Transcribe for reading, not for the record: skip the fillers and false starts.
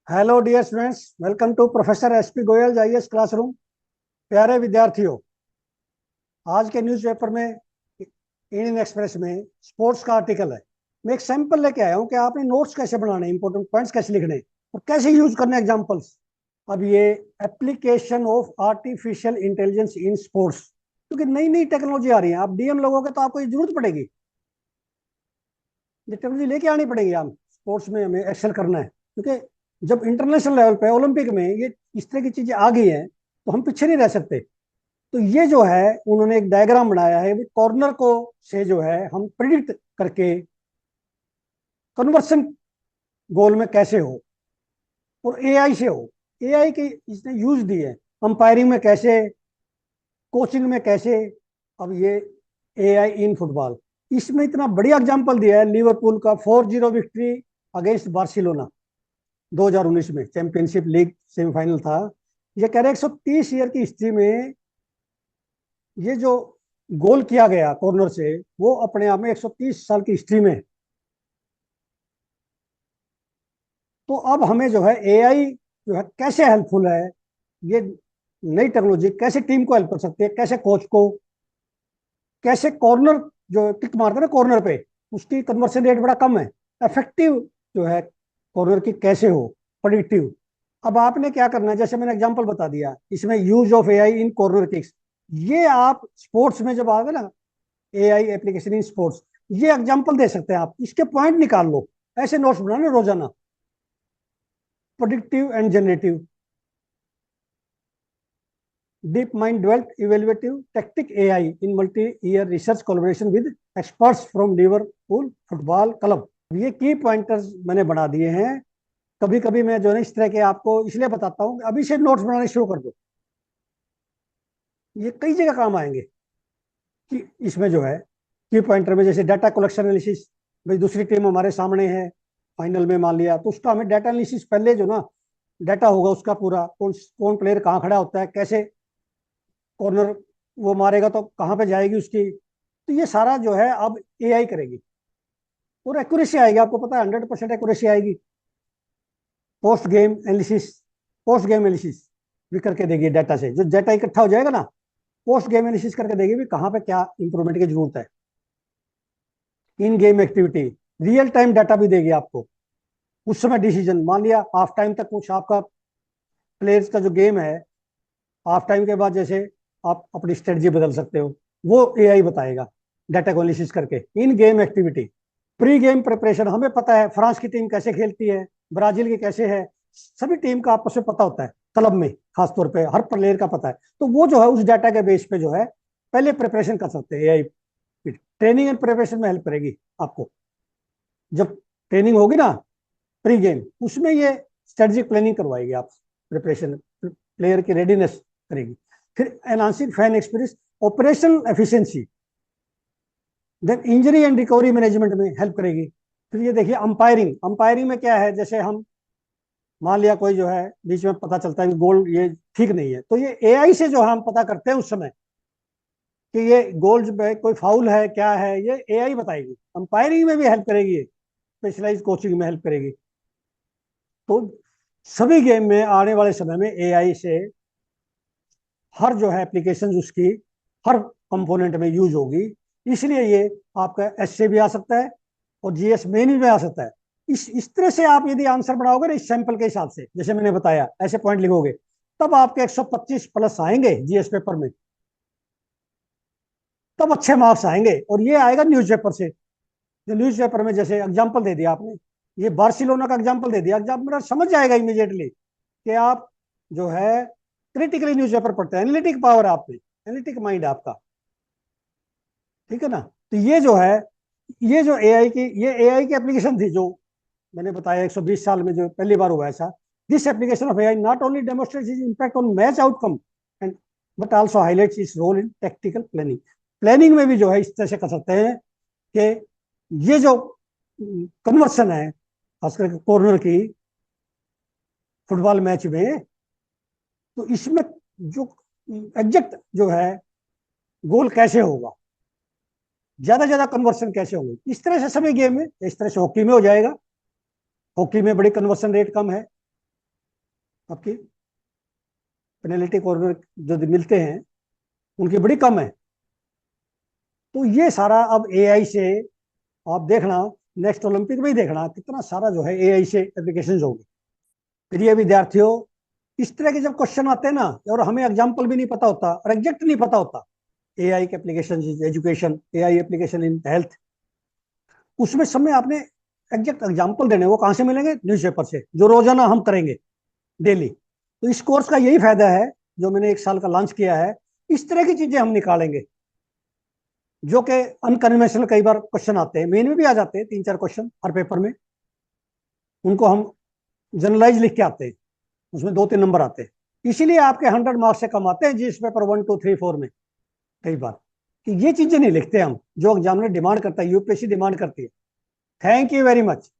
Hello dear students, welcome to professor SP Goyal IAS classroom. प्यारे विद्यार्थियों, आज के न्यूज़पेपर में, इंडियन एक्सप्रेस में स्पोर्ट्स का आर्टिकल है। मैं एक सैंपल लेके आया हूँ कि आपने नोट्स कैसे बनाने, इंपॉर्टेंट पॉइंट्स कैसे लिखने और कैसे यूज करने एग्जांपल्स। अब ये application of artificial intelligence in sports, क्योंकि नई नई टेक्नोलॉजी आ रही है। आप डीएम लोगोगे तो आपको ये जरूरत पड़ेगी, ये टेक्नोलॉजी लेके आनी पड़ेगी। हम स्पोर्ट्स में हमें एक्सेल करना है, क्योंकि जब इंटरनेशनल लेवल पे ओलंपिक में ये इस तरह की चीजें आ गई हैं तो हम पीछे नहीं रह सकते। तो ये जो है उन्होंने एक डायग्राम बनाया है, कॉर्नर को से जो है हम प्रिडिक्ट करके कन्वर्सन गोल में कैसे हो, और एआई से हो। एआई के इसने यूज दिए, अंपायरिंग में कैसे, कोचिंग में कैसे। अब ये एआई इन फुटबॉल, इसमें इतना बढ़िया एग्जांपल दिया है लिवरपूल का 4-0 विक्ट्री अगेंस्ट बार्सिलोना 2019 में, चैंपियनशिप लीग सेमीफाइनल था। ये कह रहे 130 ईयर की हिस्ट्री में ये जो गोल किया गया कॉर्नर से, वो अपने आप में 130 साल की हिस्ट्री में। तो अब हमें जो है एआई जो है कैसे हेल्पफुल है, ये नई टेक्नोलॉजी कैसे टीम को हेल्प कर सकती है, कैसे कोच को, कैसे कॉर्नर जो किक मारते हैं ना कॉर्नर पे, उसकी कन्वर्सन रेट बड़ा कम है, इफेक्टिव जो है कॉर्नर की कैसे हो, प्रोडिक्टिव। अब आपने क्या करना है, जैसे मैंने एग्जांपल बता दिया, इसमें use of AI in corner kicks. ये आप स्पोर्ट्स में जब आ गए ना, एआई एप्लीकेशन इन स्पोर्ट्स, ये एग्जांपल दे सकते हैं आप, इसके पॉइंट निकाल लो। ऐसे नोट्स बनाना रोजाना, predictive and generative, deep mind developed evaluative tactic AI in multi year research collaboration with experts from Liverpool football club. ये की पॉइंटर्स मैंने बना दिए हैं। कभी कभी मैं जो है इस तरह के आपको इसलिए बताता हूँ, अभी से नोट्स बनाने शुरू कर दो, ये कई जगह काम आएंगे। कि इसमें जो है की पॉइंटर में, जैसे डाटा कलेक्शन एनालिसिस, भाई दूसरी टीम हमारे सामने है फाइनल में मान लिया, तो उसका हमें डाटा एनालिसिस पहले जो ना डाटा होगा उसका पूरा, कौन कौन प्लेयर कहाँ खड़ा होता है, कैसे कॉर्नर वो मारेगा तो कहाँ पे जाएगी उसकी, तो ये सारा जो है अब एआई करेगी। और एक्यूरेसी आएगी, आपको पता है 100% एक्यूरेसी आएगी। Post game analysis, post game analysis भी करके देगी डाटा से, जो डाटा इकट्ठा हो जाएगा ना, पोस्ट गेम एनालिसिस करके देगी भी कहाँ पे क्या इंप्रूवमेंट की जरूरत है। इन game activity, real time data भी देगी आपको। उस समय डिसीजन, मान लिया हाफ टाइम तक कुछ आपका प्लेयर्स का जो गेम है, हाफ टाइम के बाद जैसे आप अपनी स्ट्रेटजी बदल सकते हो, वो एआई बताएगा डाटा को एनालिसिस करके। इन game activity, pre game preparation, हमें पता है फ्रांस की टीम कैसे खेलती है, ब्राजील की कैसे है, सभी टीम का आपस में पता होता है, क्लब में खासतौर पे हर प्लेयर का पता है। तो वो जो है उस डाटा के बेस पे जो है पहले प्रिपरेशन कर सकते हैं एआई। ट्रेनिंग एंड प्रिपरेशन में हेल्प करेगी आपको। जब ट्रेनिंग होगी ना प्री गेम, उसमें ये स्ट्रेटजिक प्लानिंग करवाएगी आप, प्रिपरेशन, प्लेयर की रेडीनेस करेगी। फिर enhancing fan experience, operational efficiency, then injury and recovery management में हेल्प करेगी। फिर ये देखिए अंपायरिंग, अंपायरिंग में क्या है, जैसे हम मान लिया कोई जो है बीच में पता चलता है कि गोल ये ठीक नहीं है, तो ये एआई से जो हम पता करते हैं उस समय कि ये गोल में कोई फाउल है क्या है, ये एआई बताएगी। अंपायरिंग में भी हेल्प करेगी, स्पेशलाइज कोचिंग में हेल्प करेगी। तो सभी गेम में आने वाले समय में एआई से हर जो है एप्लीकेशन उसकी हर कंपोनेंट में यूज होगी। इसलिए ये आपका एस से भी आ सकता है और जीएस मेन में आ सकता है। इस तरह से आप यदि आंसर बनाओगे ना, इस सैंपल के हिसाब से जैसे मैंने बताया, ऐसे पॉइंट लिखोगे, तब आपके 125 प्लस आएंगे जीएस पेपर में, तब अच्छे मार्क्स आएंगे। और ये आएगा न्यूज़पेपर से। जो न्यूज़पेपर में जैसे एग्जाम्पल दे दिया आपने, ये बार्सिलोना का एग्जाम्पल दे दिया, एग्जाम्पल समझ जाएगा इमीडिएटली कि आप जो है क्रिटिकली न्यूज़पेपर पढ़ते हैं, एनालिटिक पावर आप में, एनालिटिक माइंड आपका, ठीक है ना। तो ये जो है, ये जो एआई की, ये एआई की एप्लीकेशन थी जो मैंने बताया 120 साल में जो पहली बार हुआ ऐसा। This application of AI not only demonstrates its impact on match outcome and but also highlights its role in tactical planning. Planning में भी जो है इस तरह से कर सकते हैं कि ये जो कन्वर्सन है खासकर कॉर्नर की फुटबॉल मैच में, तो इसमें जो एग्जैक्ट जो है गोल कैसे होगा, ज्यादा कन्वर्सन कैसे होगी, इस तरह से सभी गेम में, इस तरह से हॉकी में हो जाएगा। हॉकी में बड़ी कन्वर्सन रेट कम है, आपकी पेनल्टी और जो मिलते हैं उनकी बड़ी कम है। तो ये सारा अब एआई से आप देखना, नेक्स्ट ओलंपिक में ही देखना कितना सारा जो है एआई से एप्लीकेशंस होंगे। प्रिय विद्यार्थियों, इस तरह के जब क्वेश्चन आते हैं ना, और हमें एग्जाम्पल भी नहीं पता होता और एग्जैक्ट नहीं पता होता, एआई के application education, AI application in health, उसमें सब में आपने एग्जैक्ट एग्जाम्पल देने, वो कहाँ से मिलेंगे? न्यूज़पेपर से, जो रोजाना हम करेंगे डेली। तो इस कोर्स का यही फायदा है जो मैंने 1 साल का लॉन्च किया है, इस तरह की चीजें हम निकालेंगे जो कि अनकन्वेंशनल कई बार क्वेश्चन आते हैं, मेन में भी आ जाते हैं 3-4 क्वेश्चन हर पेपर में, उनको हम जनरलाइज लिख के आते हैं, उसमें 2-3 नंबर आते हैं। इसीलिए आपके 100 मार्क्स से कम आते हैं जिस पेपर 1, 2, 3, 4 में कई बार, कि ये चीजें नहीं लिखते हम जो एग्जामिनर डिमांड करता है, यूपीएससी डिमांड करती है। Thank you very much.